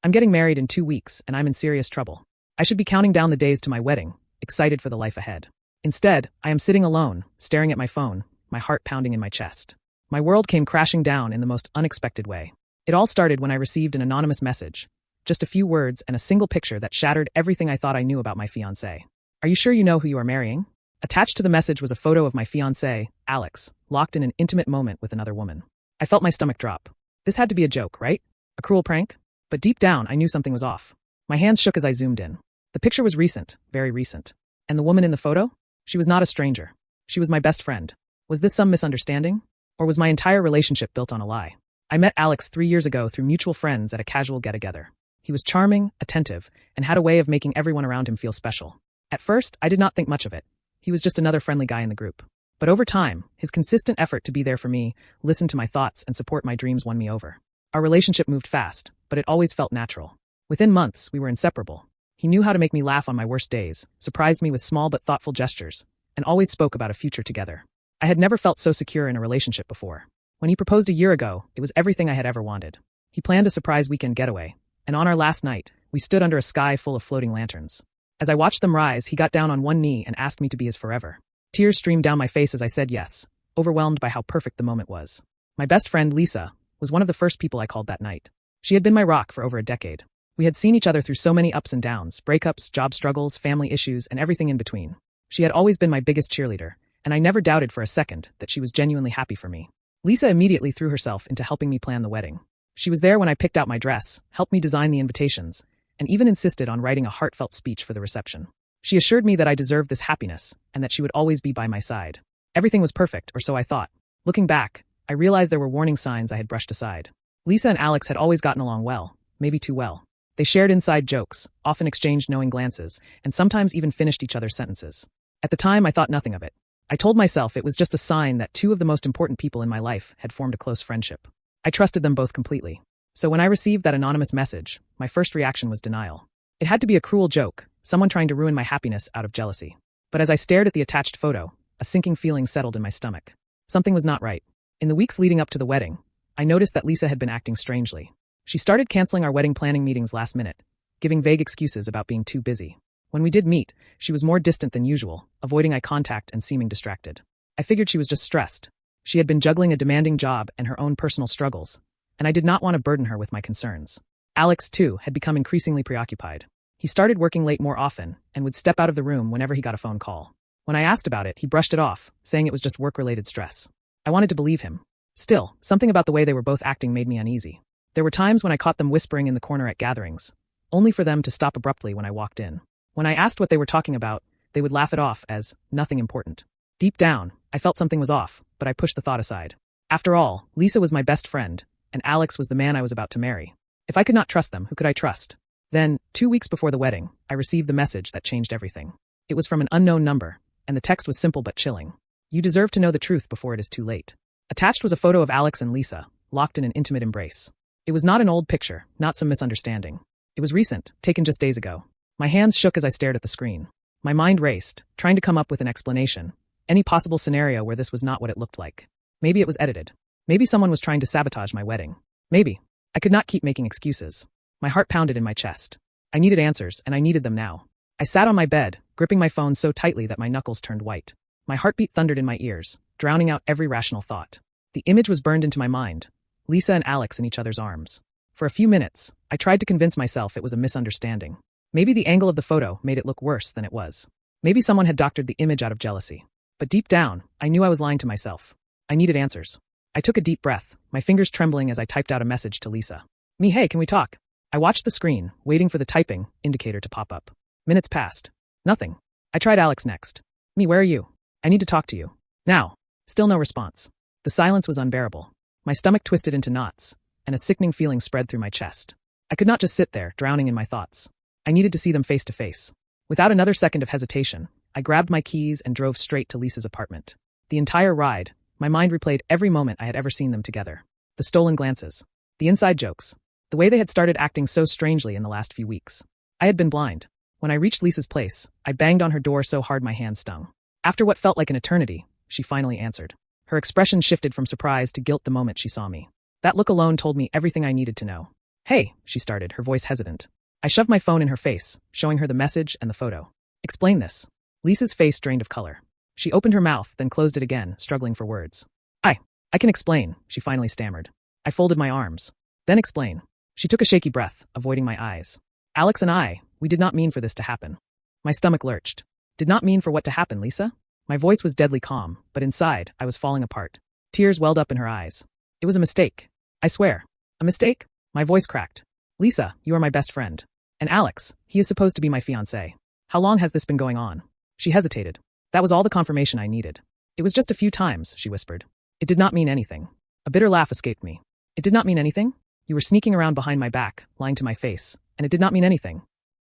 I'm getting married in 2 weeks, and I'm in serious trouble. I should be counting down the days to my wedding, excited for the life ahead. Instead, I am sitting alone, staring at my phone, my heart pounding in my chest. My world came crashing down in the most unexpected way. It all started when I received an anonymous message. Just a few words and a single picture that shattered everything I thought I knew about my fiancé. Are you sure you know who you are marrying? Attached to the message was a photo of my fiancé, Alex, locked in an intimate moment with another woman. I felt my stomach drop. This had to be a joke, right? A cruel prank? But deep down, I knew something was off. My hands shook as I zoomed in. The picture was recent, very recent. And the woman in the photo? She was not a stranger. She was my best friend. Was this some misunderstanding? Or was my entire relationship built on a lie? I met Alex 3 years ago through mutual friends at a casual get-together. He was charming, attentive, and had a way of making everyone around him feel special. At first, I did not think much of it. He was just another friendly guy in the group. But over time, his consistent effort to be there for me, listen to my thoughts, and support my dreams won me over. Our relationship moved fast, but it always felt natural. Within months, we were inseparable. He knew how to make me laugh on my worst days, surprised me with small but thoughtful gestures, and always spoke about a future together. I had never felt so secure in a relationship before. When he proposed a year ago, it was everything I had ever wanted. He planned a surprise weekend getaway, and on our last night, we stood under a sky full of floating lanterns. As I watched them rise, he got down on one knee and asked me to be his forever. Tears streamed down my face as I said yes, overwhelmed by how perfect the moment was. My best friend, Lisa, was one of the first people I called that night. She had been my rock for over a decade. We had seen each other through so many ups and downs, breakups, job struggles, family issues, and everything in between. She had always been my biggest cheerleader, and I never doubted for a second that she was genuinely happy for me. Lisa immediately threw herself into helping me plan the wedding. She was there when I picked out my dress, helped me design the invitations, and even insisted on writing a heartfelt speech for the reception. She assured me that I deserved this happiness, and that she would always be by my side. Everything was perfect, or so I thought. Looking back, I realized there were warning signs I had brushed aside. Lisa and Alex had always gotten along well, maybe too well. They shared inside jokes, often exchanged knowing glances, and sometimes even finished each other's sentences. At the time, I thought nothing of it. I told myself it was just a sign that two of the most important people in my life had formed a close friendship. I trusted them both completely. So when I received that anonymous message, my first reaction was denial. It had to be a cruel joke, someone trying to ruin my happiness out of jealousy. But as I stared at the attached photo, a sinking feeling settled in my stomach. Something was not right. In the weeks leading up to the wedding, I noticed that Lisa had been acting strangely. She started canceling our wedding planning meetings last minute, giving vague excuses about being too busy. When we did meet, she was more distant than usual, avoiding eye contact and seeming distracted. I figured she was just stressed. She had been juggling a demanding job and her own personal struggles, and I did not want to burden her with my concerns. Alex, too, had become increasingly preoccupied. He started working late more often and would step out of the room whenever he got a phone call. When I asked about it, he brushed it off, saying it was just work-related stress. I wanted to believe him. Still, something about the way they were both acting made me uneasy. There were times when I caught them whispering in the corner at gatherings, only for them to stop abruptly when I walked in. When I asked what they were talking about, they would laugh it off as nothing important. Deep down, I felt something was off, but I pushed the thought aside. After all, Lisa was my best friend, and Alex was the man I was about to marry. If I could not trust them, who could I trust? Then, 2 weeks before the wedding, I received the message that changed everything. It was from an unknown number, and the text was simple but chilling. You deserve to know the truth before it is too late. Attached was a photo of Alex and Lisa, locked in an intimate embrace. It was not an old picture, not some misunderstanding. It was recent, taken just days ago. My hands shook as I stared at the screen. My mind raced, trying to come up with an explanation. Any possible scenario where this was not what it looked like. Maybe it was edited. Maybe someone was trying to sabotage my wedding. Maybe. I could not keep making excuses. My heart pounded in my chest. I needed answers, and I needed them now. I sat on my bed, gripping my phone so tightly that my knuckles turned white. My heartbeat thundered in my ears, drowning out every rational thought. The image was burned into my mind. Lisa and Alex in each other's arms. For a few minutes, I tried to convince myself it was a misunderstanding. Maybe the angle of the photo made it look worse than it was. Maybe someone had doctored the image out of jealousy. But deep down, I knew I was lying to myself. I needed answers. I took a deep breath, my fingers trembling as I typed out a message to Lisa. Hey, can we talk? I watched the screen, waiting for the typing indicator to pop up. Minutes passed. Nothing. I tried Alex next. Where are you? I need to talk to you. Now. Still no response. The silence was unbearable. My stomach twisted into knots, and a sickening feeling spread through my chest. I could not just sit there, drowning in my thoughts. I needed to see them face to face. Without another second of hesitation, I grabbed my keys and drove straight to Lisa's apartment. The entire ride, my mind replayed every moment I had ever seen them together. The stolen glances. The inside jokes. The way they had started acting so strangely in the last few weeks. I had been blind. When I reached Lisa's place, I banged on her door so hard my hand stung. After what felt like an eternity, she finally answered. Her expression shifted from surprise to guilt the moment she saw me. That look alone told me everything I needed to know. Hey, she started, her voice hesitant. I shoved my phone in her face, showing her the message and the photo. Explain this. Lisa's face drained of color. She opened her mouth, then closed it again, struggling for words. I can explain, she finally stammered. I folded my arms. Then explain. She took a shaky breath, avoiding my eyes. Alex and I, we did not mean for this to happen. My stomach lurched. Did not mean for what to happen, Lisa? My voice was deadly calm, but inside, I was falling apart. Tears welled up in her eyes. It was a mistake. I swear. A mistake? My voice cracked. Lisa, you are my best friend. And Alex, he is supposed to be my fiancé. How long has this been going on? She hesitated. That was all the confirmation I needed. It was just a few times, she whispered. It did not mean anything. A bitter laugh escaped me. It did not mean anything? You were sneaking around behind my back, lying to my face, and it did not mean anything.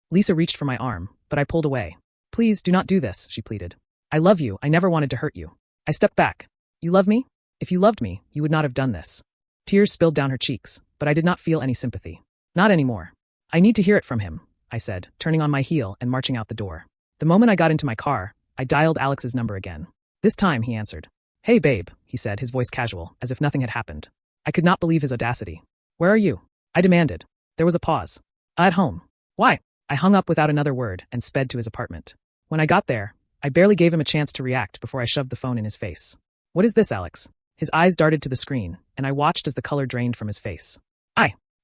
Lisa reached for my arm, but I pulled away. Please do not do this, she pleaded. I love you, I never wanted to hurt you. I stepped back. You love me? If you loved me, you would not have done this. Tears spilled down her cheeks, but I did not feel any sympathy. Not anymore. I need to hear it from him, I said, turning on my heel and marching out the door. The moment I got into my car, I dialed Alex's number again. This time, he answered. Hey babe, he said, his voice casual, as if nothing had happened. I could not believe his audacity. Where are you? I demanded. There was a pause. At home. Why? I hung up without another word and sped to his apartment. When I got there, I barely gave him a chance to react before I shoved the phone in his face. What is this, Alex? His eyes darted to the screen, and I watched as the color drained from his face.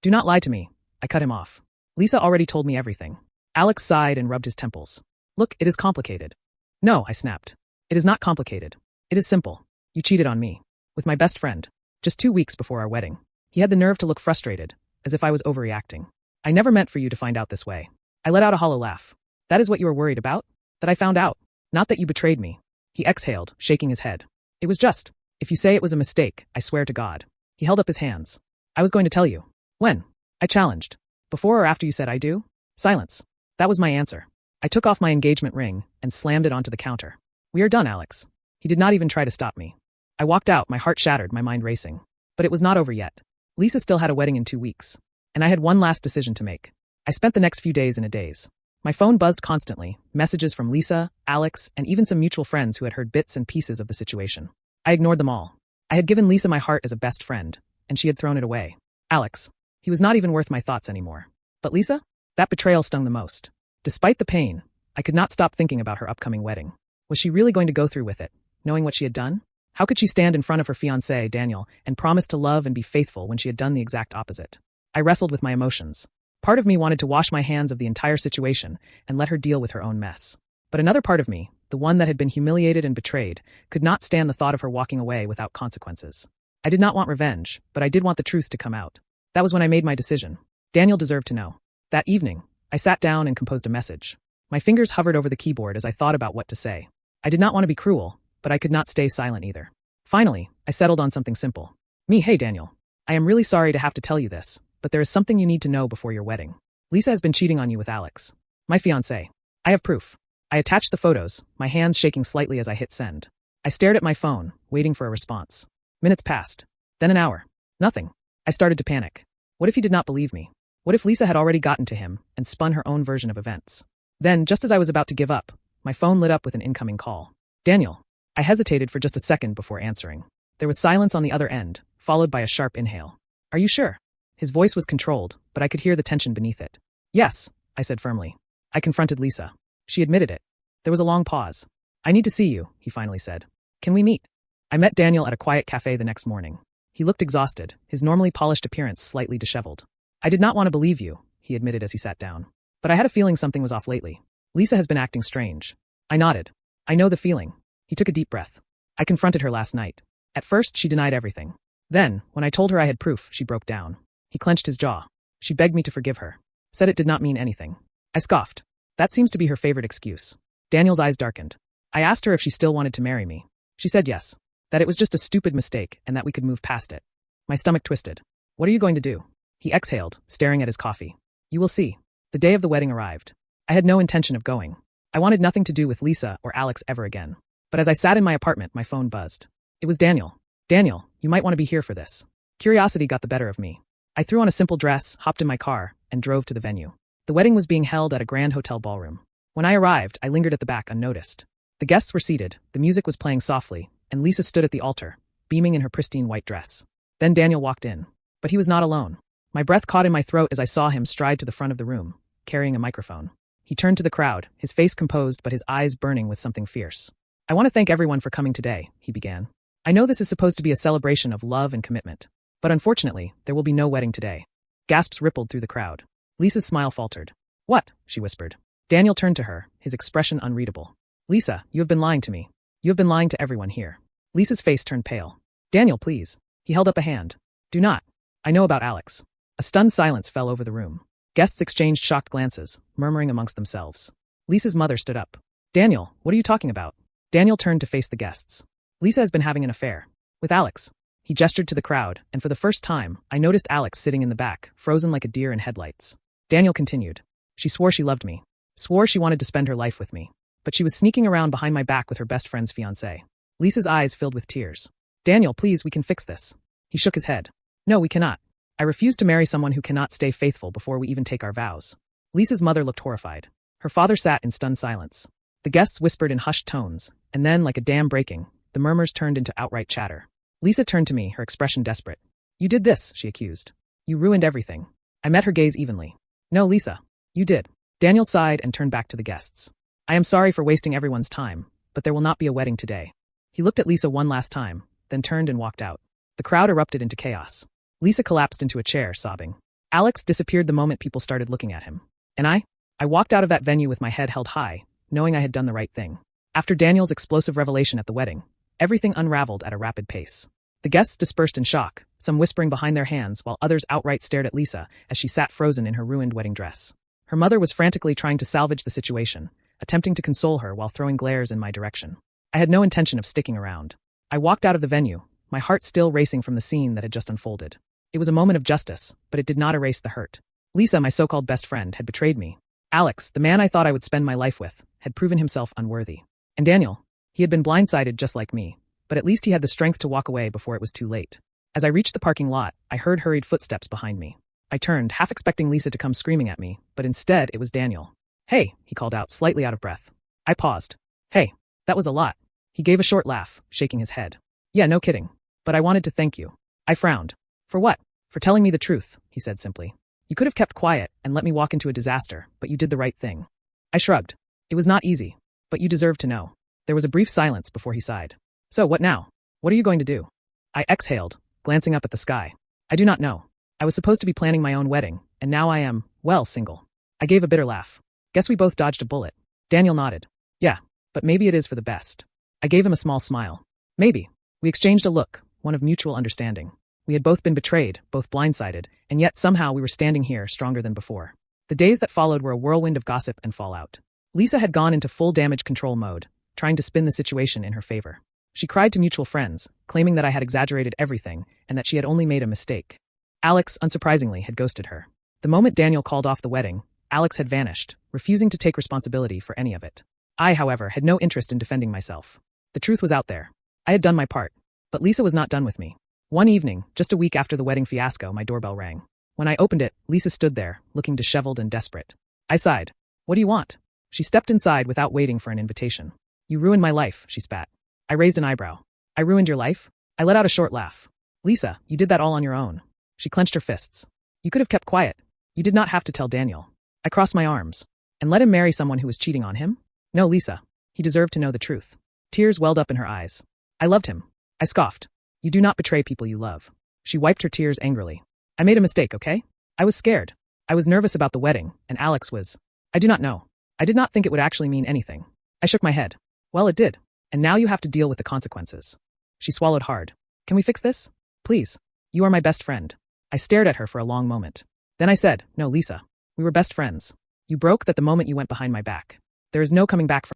Do not lie to me. I cut him off. Lisa already told me everything. Alex sighed and rubbed his temples. Look, it is complicated. No, I snapped. It is not complicated. It is simple. You cheated on me. With my best friend. Just 2 weeks before our wedding. He had the nerve to look frustrated, as if I was overreacting. I never meant for you to find out this way. I let out a hollow laugh. That is what you were worried about? That I found out? Not that you betrayed me. He exhaled, shaking his head. It was just. If you say it was a mistake, I swear to God. He held up his hands. I was going to tell you. When? I challenged. Before or after you said I do? Silence. That was my answer. I took off my engagement ring and slammed it onto the counter. We are done, Alex. He did not even try to stop me. I walked out, my heart shattered, my mind racing. But it was not over yet. Lisa still had a wedding in 2 weeks. And I had one last decision to make. I spent the next few days in a daze. My phone buzzed constantly, messages from Lisa, Alex, and even some mutual friends who had heard bits and pieces of the situation. I ignored them all. I had given Lisa my heart as a best friend, and she had thrown it away. Alex. He was not even worth my thoughts anymore. But Lisa? That betrayal stung the most. Despite the pain, I could not stop thinking about her upcoming wedding. Was she really going to go through with it, knowing what she had done? How could she stand in front of her fiancé, Daniel, and promise to love and be faithful when she had done the exact opposite? I wrestled with my emotions. Part of me wanted to wash my hands of the entire situation and let her deal with her own mess. But another part of me, the one that had been humiliated and betrayed, could not stand the thought of her walking away without consequences. I did not want revenge, but I did want the truth to come out. That was when I made my decision. Daniel deserved to know. That evening, I sat down and composed a message. My fingers hovered over the keyboard as I thought about what to say. I did not want to be cruel, but I could not stay silent either. Finally, I settled on something simple. Hey Daniel. I am really sorry to have to tell you this, but there is something you need to know before your wedding. Lisa has been cheating on you with Alex. My fiancé. I have proof. I attached the photos, my hands shaking slightly as I hit send. I stared at my phone, waiting for a response. Minutes passed. Then an hour. Nothing. I started to panic. What if he did not believe me? What if Lisa had already gotten to him and spun her own version of events? Then, just as I was about to give up, my phone lit up with an incoming call. Daniel. I hesitated for just a second before answering. There was silence on the other end, followed by a sharp inhale. Are you sure? His voice was controlled, but I could hear the tension beneath it. Yes, I said firmly. I confronted Lisa. She admitted it. There was a long pause. I need to see you, he finally said. Can we meet? I met Daniel at a quiet cafe the next morning. He looked exhausted, his normally polished appearance slightly disheveled. I did not want to believe you, he admitted as he sat down. But I had a feeling something was off lately. Lisa has been acting strange. I nodded. I know the feeling. He took a deep breath. I confronted her last night. At first, she denied everything. Then, when I told her I had proof, she broke down. He clenched his jaw. She begged me to forgive her. Said it did not mean anything. I scoffed. That seems to be her favorite excuse. Daniel's eyes darkened. I asked her if she still wanted to marry me. She said yes. That it was just a stupid mistake and that we could move past it. My stomach twisted. What are you going to do? He exhaled, staring at his coffee. You will see. The day of the wedding arrived. I had no intention of going. I wanted nothing to do with Lisa or Alex ever again. But as I sat in my apartment, my phone buzzed. It was Daniel. Daniel, you might want to be here for this. Curiosity got the better of me. I threw on a simple dress, hopped in my car, and drove to the venue. The wedding was being held at a grand hotel ballroom. When I arrived, I lingered at the back unnoticed. The guests were seated, the music was playing softly, and Lisa stood at the altar, beaming in her pristine white dress. Then Daniel walked in. But he was not alone. My breath caught in my throat as I saw him stride to the front of the room, carrying a microphone. He turned to the crowd, his face composed but his eyes burning with something fierce. "I want to thank everyone for coming today," he began. "I know this is supposed to be a celebration of love and commitment, but unfortunately, there will be no wedding today." Gasps rippled through the crowd. Lisa's smile faltered. "What?" she whispered. Daniel turned to her, his expression unreadable. "Lisa, you have been lying to me. You have been lying to everyone here." Lisa's face turned pale. "Daniel, please." He held up a hand. "Do not. I know about Alex." A stunned silence fell over the room. Guests exchanged shocked glances, murmuring amongst themselves. Lisa's mother stood up. "Daniel, what are you talking about?" Daniel turned to face the guests. "Lisa has been having an affair. With Alex." He gestured to the crowd, and for the first time, I noticed Alex sitting in the back, frozen like a deer in headlights. Daniel continued. "She swore she loved me. Swore she wanted to spend her life with me. But she was sneaking around behind my back with her best friend's fiancé." Lisa's eyes filled with tears. "Daniel, please, we can fix this." He shook his head. "No, we cannot. I refuse to marry someone who cannot stay faithful before we even take our vows." Lisa's mother looked horrified. Her father sat in stunned silence. The guests whispered in hushed tones, and then, like a dam breaking, the murmurs turned into outright chatter. Lisa turned to me, her expression desperate. "You did this," she accused. "You ruined everything." I met her gaze evenly. "No, Lisa. You did." Daniel sighed and turned back to the guests. "I am sorry for wasting everyone's time, but there will not be a wedding today." He looked at Lisa one last time, then turned and walked out. The crowd erupted into chaos. Lisa collapsed into a chair, sobbing. Alex disappeared the moment people started looking at him. And I walked out of that venue with my head held high, knowing I had done the right thing. After Daniel's explosive revelation at the wedding, everything unraveled at a rapid pace. The guests dispersed in shock, some whispering behind their hands while others outright stared at Lisa as she sat frozen in her ruined wedding dress. Her mother was frantically trying to salvage the situation, attempting to console her while throwing glares in my direction. I had no intention of sticking around. I walked out of the venue, my heart still racing from the scene that had just unfolded. It was a moment of justice, but it did not erase the hurt. Lisa, my so-called best friend, had betrayed me. Alex, the man I thought I would spend my life with, had proven himself unworthy. And Daniel, he had been blindsided just like me, but at least he had the strength to walk away before it was too late. As I reached the parking lot, I heard hurried footsteps behind me. I turned, half expecting Lisa to come screaming at me, but instead it was Daniel. "Hey," he called out, slightly out of breath. I paused. "Hey, that was a lot." He gave a short laugh, shaking his head. "Yeah, no kidding. But I wanted to thank you." I frowned. "For what?" "For telling me the truth," he said simply. "You could have kept quiet and let me walk into a disaster, but you did the right thing." I shrugged. "It was not easy, but you deserve to know." There was a brief silence before he sighed. "So what now? What are you going to do?" I exhaled, glancing up at the sky. "I do not know. I was supposed to be planning my own wedding, and now I am, well, single." I gave a bitter laugh. "Guess we both dodged a bullet." Daniel nodded. "Yeah, but maybe it is for the best." I gave him a small smile. "Maybe." We exchanged a look, one of mutual understanding. We had both been betrayed, both blindsided, and yet somehow we were standing here stronger than before. The days that followed were a whirlwind of gossip and fallout. Lisa had gone into full damage control mode, trying to spin the situation in her favor. She cried to mutual friends, claiming that I had exaggerated everything and that she had only made a mistake. Alex, unsurprisingly, had ghosted her. The moment Daniel called off the wedding, Alex had vanished, refusing to take responsibility for any of it. I, however, had no interest in defending myself. The truth was out there. I had done my part. But Lisa was not done with me. One evening, just a week after the wedding fiasco, my doorbell rang. When I opened it, Lisa stood there, looking disheveled and desperate. I sighed. "What do you want?" She stepped inside without waiting for an invitation. "You ruined my life," she spat. I raised an eyebrow. "I ruined your life?" I let out a short laugh. "Lisa, you did that all on your own." She clenched her fists. "You could have kept quiet. You did not have to tell Daniel." I crossed my arms. "And let him marry someone who was cheating on him?" "No, Lisa. He deserved to know the truth." Tears welled up in her eyes. "I loved him." I scoffed. "You do not betray people you love." She wiped her tears angrily. "I made a mistake, okay? I was scared. I was nervous about the wedding, and Alex was. I do not know. I did not think it would actually mean anything." I shook my head. "Well, it did. And now you have to deal with the consequences." She swallowed hard. "Can we fix this? Please. You are my best friend." I stared at her for a long moment. Then I said, "No, Lisa. We were best friends. You broke that the moment you went behind my back. There is no coming back from."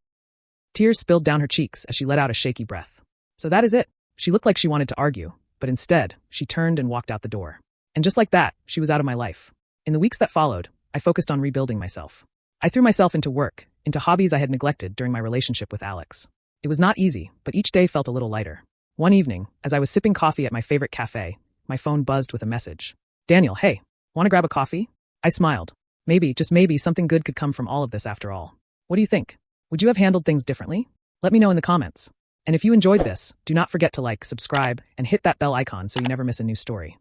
Tears spilled down her cheeks as she let out a shaky breath. "So that is it." She looked like she wanted to argue, but instead, she turned and walked out the door. And just like that, she was out of my life. In the weeks that followed, I focused on rebuilding myself. I threw myself into work, into hobbies I had neglected during my relationship with Alex. It was not easy, but each day felt a little lighter. One evening, as I was sipping coffee at my favorite cafe, my phone buzzed with a message. "Daniel, hey, want to grab a coffee?" I smiled. Maybe, just maybe, something good could come from all of this after all. What do you think? Would you have handled things differently? Let me know in the comments. And if you enjoyed this, do not forget to like, subscribe, and hit that bell icon so you never miss a new story.